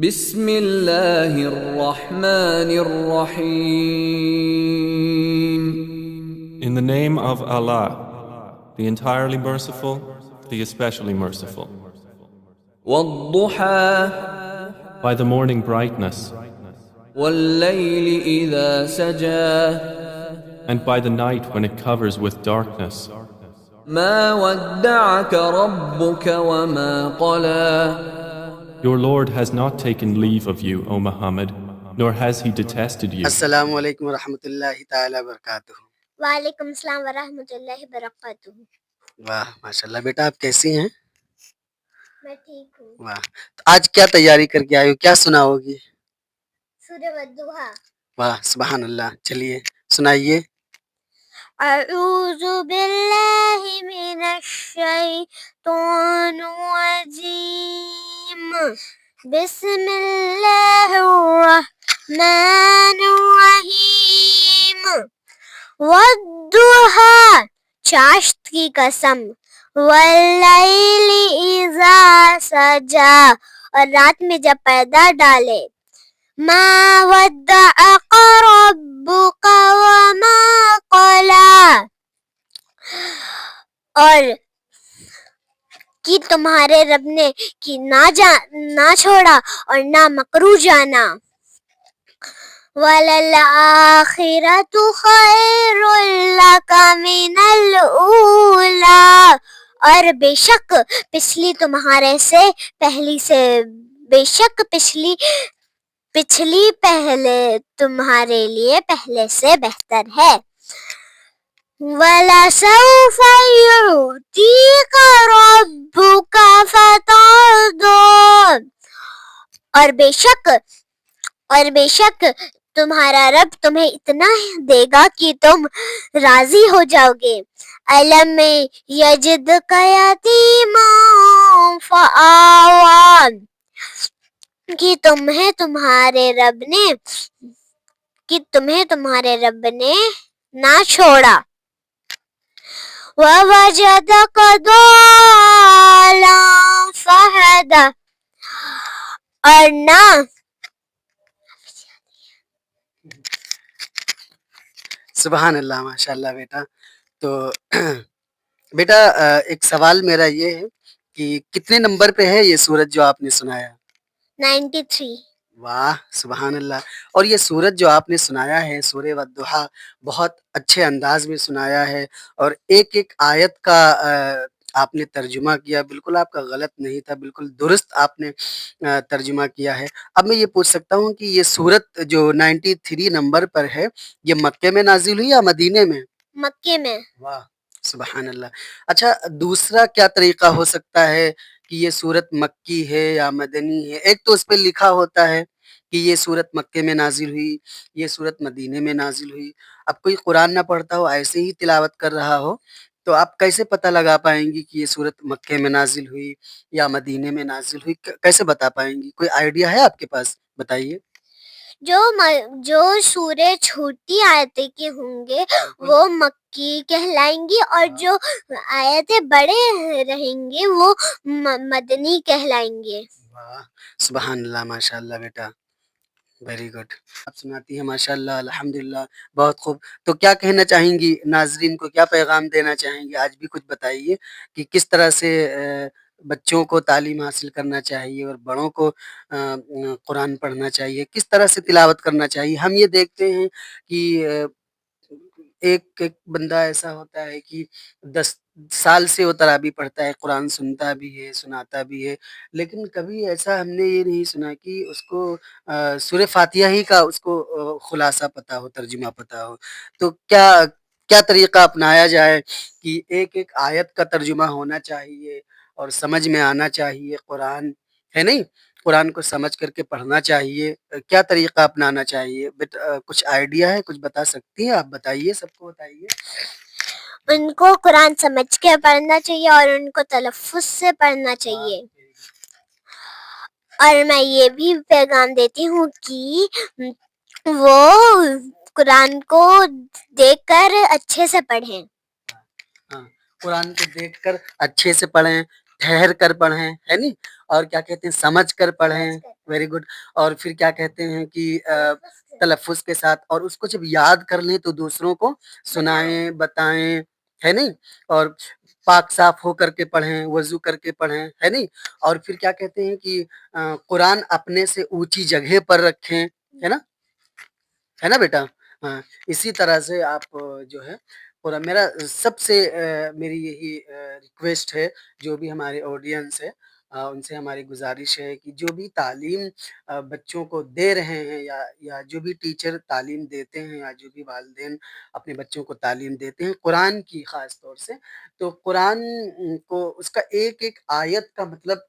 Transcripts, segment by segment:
بسم اللہ الرحمن الرحیم. In the name of Allah, the entirely merciful, the especially merciful. والضحى By the morning brightness, واللیل اذا سجى and by the night when it covers with darkness. ما ودعك ربك وما قلى. Your Lord has not taken leave of you, O Muhammad, nor has he detested you. السلام علیکم ورحمۃ اللہ تعالی وبرکاتہ. وعلیکم السلام ورحمۃ اللہ وبرکاتہ. واہ ماشاء اللہ بیٹا، آپ کیسی ہیں؟ میں ٹھیک ہوں. واہ، تو آج کیا تیاری کر کے آئے ہو؟ کیا سناؤ گی؟ سورہ والضحیٰ. واہ سبحان اللہ، چلیے سنائیے. اعوذ باللہ من الشیطان الرجیم. بسم اللہ الرحمن الرحیم. والضحیٰ، چاشت کی قسم. واللیل اذا سجا، اور رات میں جب پردہ ڈالے. ما ودعک ربک وما قلی، اور کہ تمہارے رب نے کہ نہ چھوڑا اور نہ مکرو جانا. وَلَلْآخِرَةُ خَيْرٌ لَكَ مِنَ الْأُولَىٰ، اور بے شک پچھلی تمہارے سے پہلی سے، بے شک پچھلی پہلے تمہارے لیے پہلے سے بہتر ہے. وَلَسَوْفَ يُعْطِيكَ رَبُّكَ فَتَرْضَىٰ، اور بے شک تمہارا رب تمہیں اتنا دے گا کہ تم راضی ہو جاؤ گے. أَلَمْ يَجِدْكَ يَتِيمًا فَآوَىٰ، کہ تمہیں تمہارے رب نے نہ چھوڑا. وَوَجَدَكَ ضَالًّا فَہَدَىٰ، اور نہ سبحان اللہ ماشاء اللہ بیٹا. تو بیٹا ایک سوال میرا یہ ہے کہ کتنے نمبر پہ ہے یہ سورت جو آپ نے سنایا؟ 93. واہ سبحان اللہ. اور یہ سورت جو آپ نے سنایا ہے سورہ والضحیٰ، بہت اچھے انداز میں سنایا ہے، اور ایک ایک آیت کا آپ نے ترجمہ کیا. بالکل آپ کا غلط نہیں تھا، بالکل درست آپ نے ترجمہ کیا ہے. اب میں یہ پوچھ سکتا ہوں کہ یہ سورت جو 93 نمبر پر ہے، یہ مکے میں نازل ہوئی یا مدینے میں؟ مکے میں. واہ سبحان اللہ. اچھا دوسرا کیا طریقہ ہو سکتا ہے کہ یہ سورت مکی ہے یا مدنی ہے؟ ایک تو اس پہ لکھا ہوتا ہے کہ یہ سورت مکے میں نازل ہوئی، یہ سورت مدینے میں نازل ہوئی. اب کوئی قرآن نہ پڑھتا ہو، ایسے ہی تلاوت کر رہا ہو، تو آپ کیسے پتہ لگا پائیں گی کہ یہ سورت مکے میں نازل ہوئی یا مدینے میں نازل ہوئی؟ کیسے بتا پائیں گی؟ کوئی آئیڈیا ہے آپ کے پاس؟ بتائیے. جو سورہ چھوٹی آیتیں کے ہوں گے وہ مکی کہلائیں گی، اور جو آیتیں بڑے رہیں گے وہ مدنی کہلائیں گے. واہ سبحان اللہ ماشاء اللہ بیٹا، ویری گڈ. آپ سناتی ہیں ماشاء اللہ، الحمدللہ بہت خوب. تو کیا کہنا چاہیں گی ناظرین کو، کیا پیغام دینا چاہیں گی؟ آج بھی کچھ بتائیے کہ کس طرح سے بچوں کو تعلیم حاصل کرنا چاہیے اور بڑوں کو قرآن پڑھنا چاہیے، کس طرح سے تلاوت کرنا چاہیے. ہم یہ دیکھتے ہیں کہ ایک بندہ ایسا ہوتا ہے کہ 10 سال سے وہ تراویح پڑھتا ہے، قرآن سنتا بھی ہے، سناتا بھی ہے، لیکن کبھی ایسا ہم نے یہ نہیں سنا کہ اس کو سورہ فاتحہ ہی کا اس کو خلاصہ پتہ ہو، ترجمہ پتہ ہو. تو کیا طریقہ اپنایا جائے کہ ایک ایک آیت کا ترجمہ ہونا چاہیے اور سمجھ میں آنا چاہیے؟ قرآن ہے نہیں، قرآن کو سمجھ کر کے پڑھنا چاہیے. کیا طریقہ اپنانا چاہیے؟ کچھ آئیڈیا ہے؟ کچھ بتا سکتی ہیں آپ؟ بتائیے، سب کو بتائیے. ان کو قرآن سمجھ کے پڑھنا چاہیے اور ان کو تلفظ سے پڑھنا چاہیے. اور میں یہ بھی پیغام دیتی ہوں کہ وہ قرآن کو دیکھ کر اچھے سے پڑھیں. ہاں، قرآن کو دیکھ کر اچھے سے پڑھیں، ٹھہر کر پڑھیں، ہے نہیں، اور کیا کہتے ہیں سمجھ کر پڑھیں، ویری گڈ. اور پھر کیا کہتے ہیں کہ تلفظ کے ساتھ، اور اس کو جب یاد کر لیں تو دوسروں کو سنائیں، بتائیں، ہے نہیں؟ اور پاک صاف ہو کر کے پڑھیں، وضو کر کے پڑھیں، ہے نہیں؟ اور پھر کیا کہتے ہیں کہ قرآن اپنے سے اونچی جگہ پر رکھیں، ہے نا بیٹا؟ ہاں، اسی طرح سے آپ جو ہے قرآن، میرا سب سے میری یہی ریکویسٹ ہے، جو بھی ہمارے آڈینس ہے ان سے ہماری گزارش ہے کہ جو بھی تعلیم بچوں کو دے رہے ہیں، یا جو بھی ٹیچر تعلیم دیتے ہیں، یا جو بھی والدین اپنے بچوں کو تعلیم دیتے ہیں قرآن کی خاص طور سے، تو قرآن کو اس کا ایک ایک آیت کا مطلب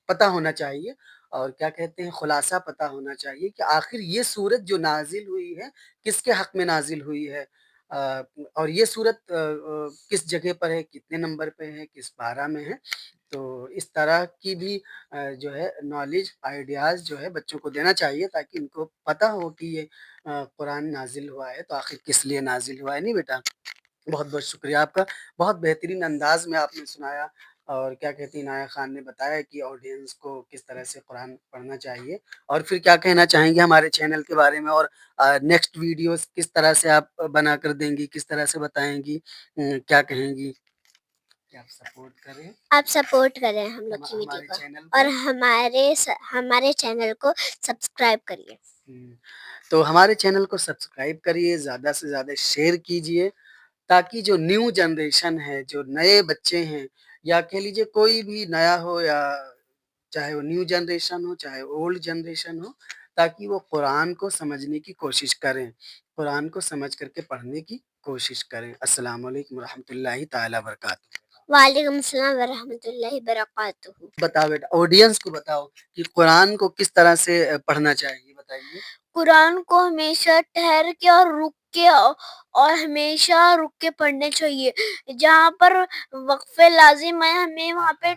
پتہ ہونا چاہیے، اور کیا کہتے ہیں خلاصہ پتہ ہونا چاہیے کہ آخر یہ سورت جو نازل ہوئی ہے کس کے حق میں نازل ہوئی ہے، اور یہ سورت کس جگہ پر ہے، کتنے نمبر پہ ہے، کس پارہ میں ہے. تو اس طرح کی بھی جو ہے نالج، آئیڈیاز جو ہے بچوں کو دینا چاہیے، تاکہ ان کو پتہ ہو کہ یہ قرآن نازل ہوا ہے تو آخر کس لیے نازل ہوا ہے. نہیں بیٹا؟ بہت بہت شکریہ آپ کا، بہت بہترین انداز میں آپ نے سنایا، اور کیا کہتی ہیں نایا خان نے بتایا کہ آڈینس کو کس طرح سے قرآن پڑھنا چاہیے. اور پھر کیا کہنا چاہیں گے ہمارے چینل کے بارے میں، اور نیکسٹ ویڈیوز کس طرح سے آپ بنا کر دیں گی، کس طرح سے بتائیں گی، کیا کہیں گی؟ کہ آپ سپورٹ کریں، آپ سپورٹ کریں ہم لوگ کی ویڈیو کو، چینل اور ہمارے چینل کو سبسکرائب کریے. تو ہمارے چینل کو سبسکرائب کریے، زیادہ سے زیادہ شیئر کیجئے، تاکہ جو نیو جنریشن ہے، جو نئے بچے ہیں، یا کہہ لیجئے کوئی بھی نیا ہو، یا چاہے وہ نیو جنریشن ہو چاہے اولڈ جنریشن ہو، تاکہ وہ قرآن کو سمجھنے کی کوشش کریں، قرآن کو سمجھ کر کے پڑھنے کی کوشش کریں. السلام علیکم ورحمۃ اللہ تعالیٰ وبرکاتہ. وعلیکم السلام ورحمۃ اللہ وبرکاتہ. بتاؤ بیٹا، آڈینس کو بتاؤ کہ قرآن کو کس طرح سے پڑھنا چاہیے، بتائیے. قرآن کو ہمیشہ ٹھہر کے اور رک کے اور ہمیشہ رک کے پڑھنے چاہیے. جہاں پر وقفے لازم ہے ہمیں وہاں پہ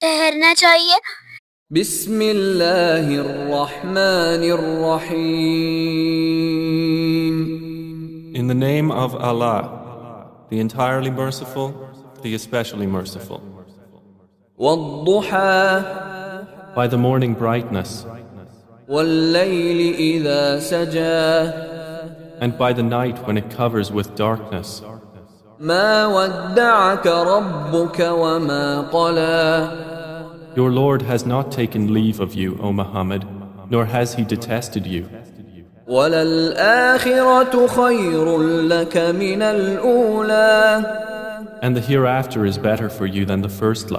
ٹھہرنا چاہیے. بسم اللہ الرحمن الرحیم. In the name of Allah, the entirely merciful, the especially merciful. والضحى By the morning brightness, والليل إذا سجى and by the night when it covers with darkness. ما ودعك ربك وما قلى. Your Lord has not taken leave of you, O Muhammad, nor has he detested you. وَلَلْآخِرَةُ خَيْرٌ لَكَ مِنَ الْأُولَى. And the hereafter is better for you than the first life.